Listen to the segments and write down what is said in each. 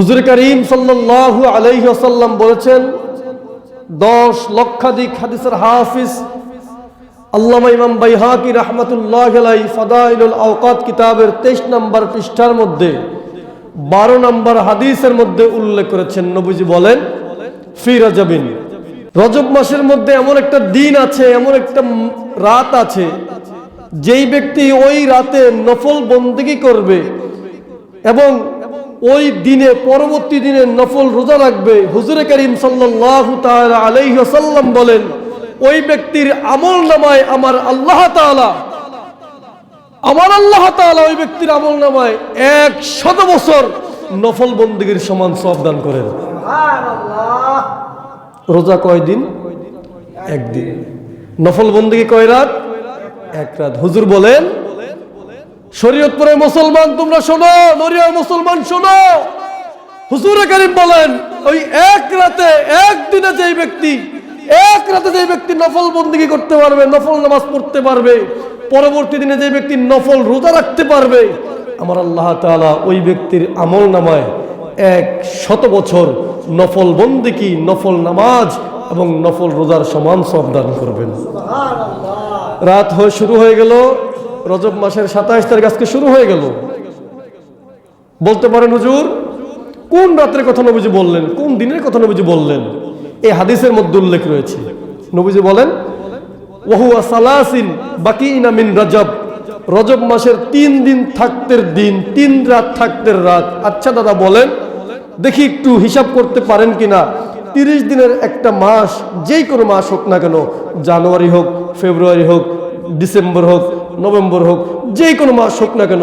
হুজুর করিম সাল্লাল্লাহু আলাইহি ওয়াসাল্লাম বলেছেন, 10 লক্ষাধিক হাদিসের হাফিজ আল্লামা ইমাম বাইহাকি রাহমাতুল্লাহি আলাইহি ফাদাইলুল আওকাত কিতাবের 23 নম্বর পৃষ্ঠার মধ্যে 12 নম্বর হাদিসের মধ্যে উল্লেখ করেছেন, নবীজি বলেন, ফি রজবিন, রজব মাসের মধ্যে এমন একটা দিন আছে, এমন একটা রাত আছে, যেই ব্যক্তি ওই রাতে নফল বন্দেগী করবে এবং ওই দিনে পরবর্তী দিনে নফল রোজা রাখবে, হুজুর করিম সাল্লাল্লাহু তাআলা আলাইহি ওয়াসাল্লাম বলেন, ওই ব্যক্তির আমল নামায় আমার আল্লাহ তাআলা ওই ব্যক্তির আমল নামায় 100 বছর নফল বন্দেগীর সমান সওয়াব দান করেন। সুবহানাল্লাহ। রোজা কয় দিন? একদিন। নফল বন্দেগী কয় রাত? এক রাত। হুজুর বলেন, শরীয়তপুরের মুসলমান তোমরা শোনো, নরিয়ার মুসলমান শোনো, হুজুর করিম বলেন, ওই এক রাতে একদিনে যেই ব্যক্তি নফল বন্দেগী করতে পারবে, নফল নামাজ পড়তে পারবে, পরবর্তী দিনে যে ব্যক্তি নফল রোজা রাখতে পারবে, আমার আল্লাহ তাআলা ওই ব্যক্তির আমল নামায় 100 বছর নফল বন্দেগী, নফল নামাজ এবং নফল রোজার সমান সওয়াব দান করবেন। রাত শুরু হয়ে গেল, রজব মাসের 27 তারিখ আজকে শুরু হয়ে গেল। বলতে পারেন, হুজুর কোন রাতের কথা নবীজি বললেন, কোন দিনের কথা নবীজি বললেন? এই হাদিসের মধ্যে উল্লেখ রয়েছে, নবীজি বলেন, ওয়াহুয়া সালাসিন বাকিনা মিন রজব, রজব মাসের 3 দিন থাকতের দিন, 3 রাত থাকতের রাত। আচ্ছা দাদা বলেন দেখি, একটু হিসাব করতে পারেন কিনা, 30 দিনের একটা মাস, যেই কোনো মাস হোক না কেন, জানুয়ারি হোক, ফেব্রুয়ারি হোক, ডিসেম্বর হোক, নভেম্বর হোক, যেই কোনো মাস হোক না কেন,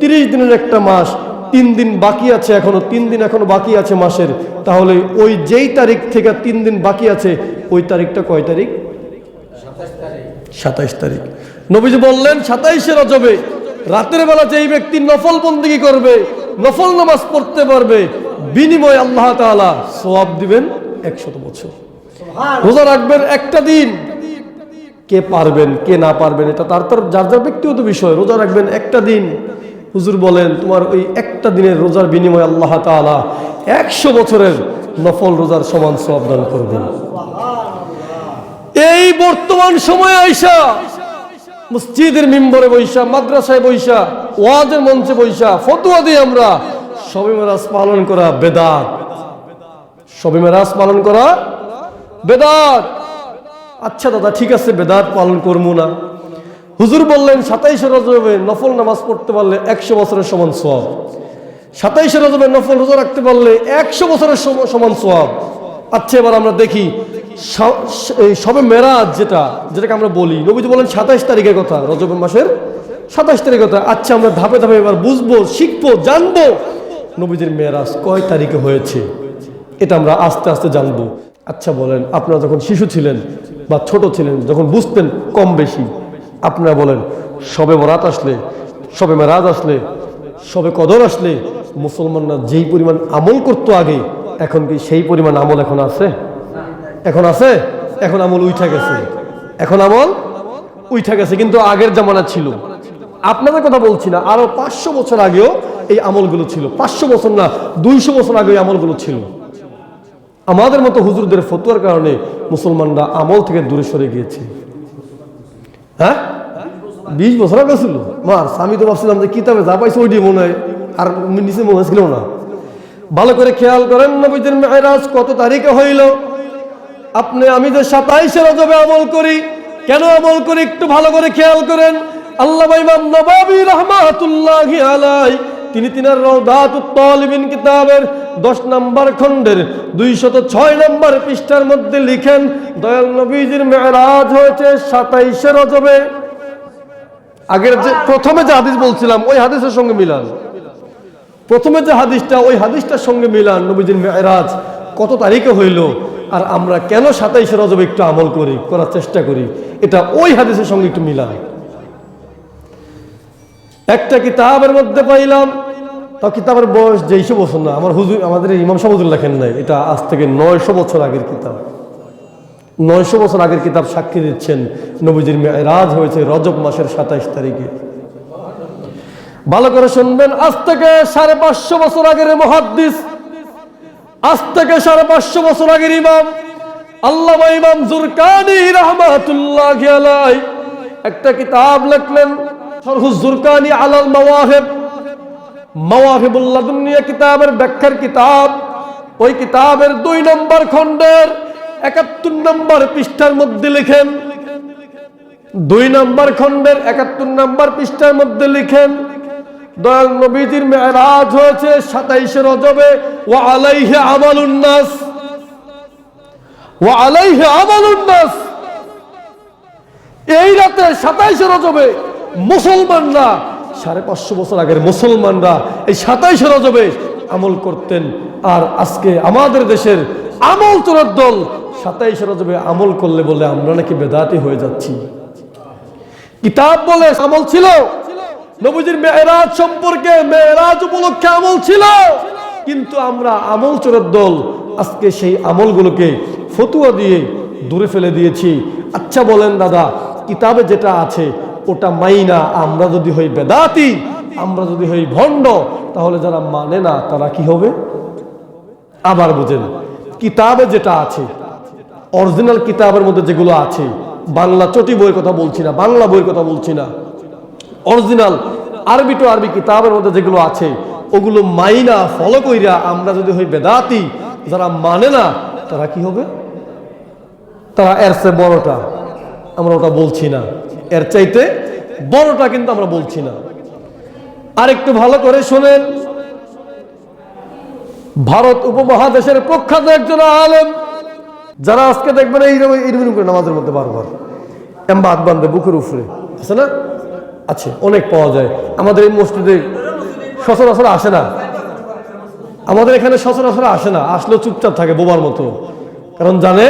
30 দিনের একটা মাস, 3 দিন বাকি আছে, এখনো 3 দিন এখনো বাকি আছে মাসের। তাহলে ওই যেই তারিখ থেকে 3 দিন বাকি আছে, ওই তারিখটা কয় তারিখ? 27 তারিখ। নবীজি বললেন, 27শে রজবে রাতের বেলা যেই ব্যক্তি নফল বন্দেগী করবে, নফল নামাজ পড়তে পারবে, বিনিময়ে আল্লাহ তাআলা সওয়াব দিবেন 100 বছর। রোজা রাখবেন একটা দিন, কে পারবেন কে না পারবেন এটা তার যার যার ব্যক্তিগত বিষয়। রোজা রাখবেন একটা দিন, হুজুর বলেন তোমার ওই একটা দিনের রোজার বিনিময়ে আল্লাহ তাআলা 100 বছরের নফল রোজার সমান সওয়াব দান করবেন। এই বর্তমান সময়ে আইসা মসজিদের মিম্বরে বৈশা, মাদ্রাসায় বৈশা, ওয়াজের মঞ্চে বৈশা ফতোয়া দিয়ে আমরা শবে মেরাজ পালন করা বেদাত। শবে মেরাজ পালন করা বেদাত। আচ্ছা দাদা ঠিক আছে, বেদাত পালন করবো না। হুজুর বললেন 27শে রজবে নফল নামাজ পড়তে পারলে 100 বছরের সমান সওয়াব, 27শে রজবে নফল রোজা রাখতে পারলে 100 বছরের সমান সওয়াব। আচ্ছা এবার আমরা দেখি শবে মেরাজ যেটাকে আমরা বলি, নবীজি বলেন 27 তারিখের কথা, রজব মাসের 27 তারিখের কথা। আচ্ছা আমরা ধাপে ধাপে এবার বুঝবো, শিখবো, জানবো নবীজির মেরাজ কয় তারিখে হয়েছে, এটা আমরা আস্তে আস্তে জানবো। আচ্ছা বলেন, আপনারা যখন শিশু ছিলেন বা ছোট ছিলেন, যখন বুঝতেন কম বেশি, আপনারা বলেন শবে বরাত আসলে, শবে মেরাজ আসলে, শবে কদর আসলে মুসলমানরা যেই পরিমাণ আমল করতো আগে, এখন কি সেই পরিমাণ আমল এখন আছে? এখন আছে? এখন আমল উঠা গেছে, এখন আমল উঠা গেছে। কিন্তু আগের জামানা ছিল, আপনাদের কথা বলছি না, আরো 500 বছর আগেও এই আমলগুলো ছিল। 500 বছর না, 200 বছর আগে এই আমলগুলো ছিল। আমাদের মতো হুজুরদের ফতোয়ার কারণে মুসলমানরা আমল থেকে দূরে সরে গিয়েছে। হ্যাঁ 20 বছর আগে ছিল মার, আমি তো ভাবছিলাম যে কিতাবে যা পাইছে ওইটি মনে হয়, আর নিচে মনে ছিল না। ভালো করে খেয়াল করেন, নবীদের মেরাজ কত তারিখে হইল? আমি যে 27শে রজবে আমল করি, কেন আমল করি একটু ভালো করে খেয়াল করেন। আল্লামা ইমাম নববী রাহমাতুল্লাহি আলাইহি তিনি তিনার রাউদাতুত তালিবিন কিতাবের 10 নম্বর খণ্ডের 206 নম্বর পৃষ্ঠার মধ্যে লিখেন, দয়াল নবীজির মেরাজ হয়েছে 27শে রজবে। আগের যে প্রথমে যে হাদিস বলছিলাম ওই হাদিসের সঙ্গে মিলান, প্রথমে যে হাদিসটা ওই হাদিসটার সঙ্গে মিলান, নবীজির মেরাজ কত তারিখে হইল, আর আমরা কেন 27শে রজবে একটু আমল করার চেষ্টা করি, এটা ওই হাদিসের সঙ্গে একটু মিলান। একটা কিতাবের মধ্যে পাইলাম, তাও কিতাবের বয়স 200 বছর না, আমাদের ইমাম সাহেব হুজুর লেখেন নাই, এটা আজ থেকে 900 বছর আগের কিতাব। 900 বছর আগের কিতাব সাক্ষী দিচ্ছেন নবীজির মেরাজ হয়েছে রজব মাসের 27 তারিখে। ভালো করে শুনবেন, আজ থেকে 550 বছর আগের মুহাদ্দিস আজ থেকে 550 বছর আগের ইমাম আল্লামা ইমাম জুরকানি রাহমাতুল্লাহি আলাইহি একটা কিতাব লিখলেন, শরহুজ জুরকানি আলাল মাওয়াহিব, মাওয়াহিবুল লাদুনিয়া কিতাবের ব্যাখ্যার কিতাব। ওই কিতাবের 2 নম্বর খণ্ডের 71 নম্বর পৃষ্ঠার মধ্যে লিখেন, 2 নম্বর খণ্ডের 71 নম্বর পৃষ্ঠার মধ্যে লিখেন, দয়াল নবীজির মেরাজ হয়েছে 27 রজবে, ওয়া আলাইহি আমালুন নাস, ওয়া আলাইহি আমালুন নাস। এই রাতে 27 রজবে মুসলমানরা 550 বছর আগের মুসলমানরা এই 27 রজবে আমল করতেন। আর আজকে আমাদের দেশের আমল চোরের দল 27 রজবে আমল করলে বলে আমরা নাকি বেদাতি হয়ে যাচ্ছি। কিতাব বলে আমল ছিল, নবীজির মেরাজ সম্পর্কে মেরাজ উপলক্ষে আমল ছিল, কিন্তু আমরা আমল চোরের দল আজকে সেই আমলগুলোকে ফতুয়া দিয়ে দূরে ফেলে দিয়েছি। আচ্ছা বলেন দাদা, কিতাবে যেটা আছে ওটা মাইনা আমরা যদি হই বেদাতি, আমরা যদি হই ভণ্ড, তাহলে যারা মানে না তারা কি হবে? আবার বুঝেন, কিতাবে যেটা আছে, অরিজিনাল কিতাবের মধ্যে যেগুলো আছে, বাংলা চটি বইয়ের কথা বলছি না, বাংলা বইয়ের কথা বলছি না, অরিজিনাল আরবি টু আরবি কিতাবের মধ্যে যেগুলো আছে ওগুলো মাইনা ফলো কইরা আমরা যদি হই বেদাতি, যারা মানে না তারা কি হবে? তারা এর চেয়ে বড়টা, আমরা ওটা বলছি না, এর চাইতে বড়টা কিন্তু আমরা বলছি না। আর একটু ভালো করে শোনেন, ভারত উপমহাদেশের প্রখ্যাত একজন আলেম, যারা আজকে দেখবেন এইরকম করে নামাজের মধ্যে বারবার হাত বান্ধে বুকের উপরে আছে না, আছে, অনেক পাওয়া যায়। আমাদের এই মসজিদে সচরাচর আসে না, আমাদের এখানে সচরাচর আসে না, আসলেও চুপচাপ থাকে বোবার মতো, কারণ জানে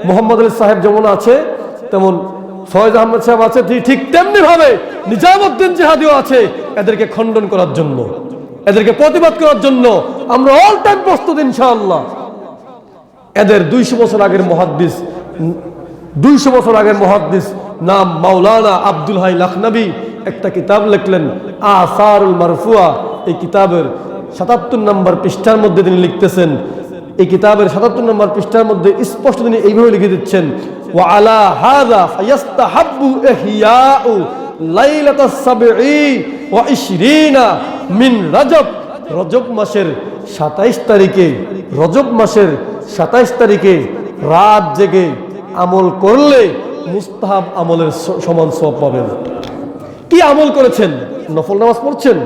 মোহাম্মদ আলী সাহেব যেমন আছে তেমন ফয়েজ আহমেদ সাহেব আছে, ঠিক তেমনি ভাবে নিজামুদ্দিন জিহাদিও আছে। এদেরকে খণ্ডন করার জন্য, এদেরকে প্রতিবাদ করার জন্য আমরা অল টাইম প্রস্তুত ইনশাআল্লাহ। এদের 200 বছর আগের মুহাদ্দিস, 200 বছর আগের মুহাদ্দিস নাম মাওলানা আব্দুল হাই লাখনবী একটা কিতাব লিখলেন আসারুল মারফুয়া। এই কিতাবের 77 নম্বর পৃষ্ঠার মধ্যে তিনি লিখতেছেন, এই কিতাবের 77 নম্বর পৃষ্ঠার মধ্যে স্পষ্ট তিনি এইভাবে লিখে দিচ্ছেন, ওয়া আলা হাযা ফায়াস্তাহাব্বু ইহয়াউ লাইলাতাস সাবঈ ওয়া 20 মিন রজব। রজব মাসের 27 তারিখে, রজব মাসের 27 তারিখে রাত জেগে আমল করলে মুস্তাহাব আমলের সমান সওয়াব পাবেন। কি আমল করেছেন? নফল নামাজ পড়ছেন,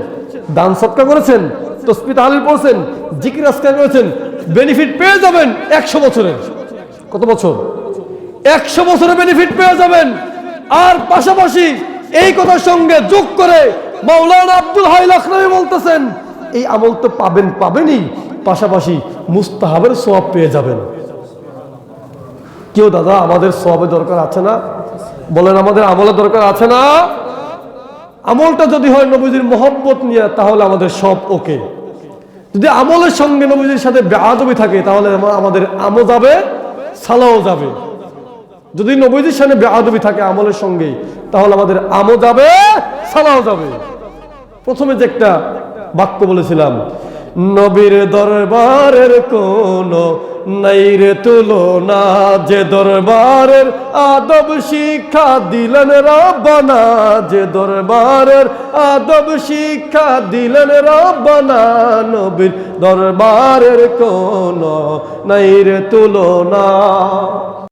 দান সদকা করেছেন, তাসবিহ তাহলিল পড়ছেন, জিকির আজকার করেছেন, বেনিফিট পেয়ে যাবেন 100 বছরের। কত বছর? 100 বছরের বেনিফিট পেয়ে যাবেন। আর পাশাপাশি এই কথার সঙ্গে যোগ করে মাওলানা আব্দুল হাই লাখনবী বলতেছেন, এই আমল তো পাবেনই, পাশাপাশি মুস্তাহাবের সওয়াব পেয়ে যাবেন। কেউ দাদা আমাদের সওয়াবের দরকার আছে না? বলেন, আমাদের আমলের দরকার আছে না? আমলটা যদি হয় নবীজির মহব্বত নিয়ে, তাহলে আমাদের সব ওকে। যদি আমলের সঙ্গে নবীজির সাথে বেয়াদবি থাকে, তাহলে আমাদের আমও যাবে, সালাও যাবে। যদি নবীজির সাথে বেয়াদবি থাকে আমলের সঙ্গে, তাহলে আমাদের আমও যাবে, সালাও যাবে। প্রথমে যে একটা বাক্য বলেছিলাম, নবীর দরবারের কোন নাই রে তুলনা, যে দরবারের আদব শিক্ষা দিলেন রব্বানা, যে দরবারের আদব শিক্ষা দিলেন রব্বানা, নবীর দরবারের কোন নাই রে তুলনা।